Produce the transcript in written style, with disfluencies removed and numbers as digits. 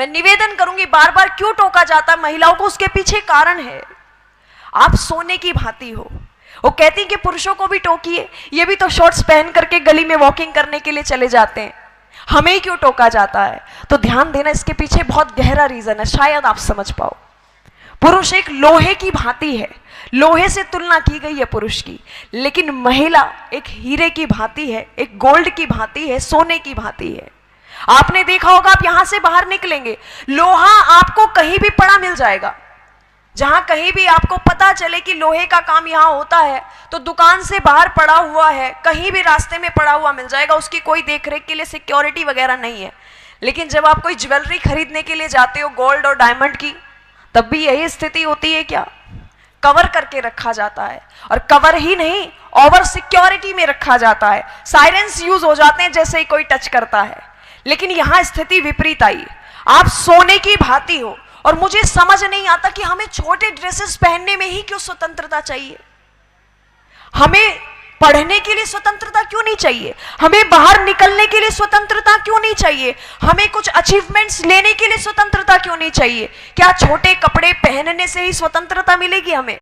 मैं निवेदन करूंगी, बार बार क्यों टोका जाता महिलाओं को, उसके पीछे कारण है। आप सोने की भांति हो। वो कहती कि पुरुषों को भी टोकिए, ये भी तो शॉर्ट्स पहन करके गली में वॉकिंग करने के लिए चले जाते हैं, हमें ही क्यों टोका जाता है? तो ध्यान देना, इसके पीछे बहुत गहरा रीजन है, शायद आप समझ पाओ। पुरुष एक लोहे की भांति है, लोहे से तुलना की गई है पुरुष की, लेकिन महिला एक हीरे की भांति है, एक गोल्ड की भांति है, सोने की भांति है। आपने देखा होगा, आप यहां से बाहर निकलेंगे, लोहा आपको कहीं भी पड़ा मिल जाएगा। जहां कहीं भी आपको पता चले कि लोहे का काम यहां होता है, तो दुकान से बाहर पड़ा हुआ है, कहीं भी रास्ते में पड़ा हुआ मिल जाएगा, उसकी कोई देखरेख के लिए सिक्योरिटी वगैरह नहीं है। लेकिन जब आप कोई ज्वेलरी खरीदने के लिए जाते हो, गोल्ड और डायमंड की, तब भी यही स्थिति होती है क्या? कवर करके रखा जाता है, और कवर ही नहीं, ओवर सिक्योरिटी में रखा जाता है। साइरेंस यूज हो जाते हैं जैसे ही कोई टच करता है। लेकिन यहां स्थिति विपरीत आई, आप सोने की भांति हो। और मुझे समझ नहीं आता कि हमें छोटे ड्रेसेस पहनने में ही क्यों स्वतंत्रता चाहिए? हमें पढ़ने के लिए स्वतंत्रता क्यों नहीं चाहिए? हमें बाहर निकलने के लिए स्वतंत्रता क्यों नहीं चाहिए? हमें कुछ अचीवमेंट्स लेने के लिए स्वतंत्रता क्यों नहीं चाहिए? क्या छोटे कपड़े पहनने से ही स्वतंत्रता मिलेगी हमें?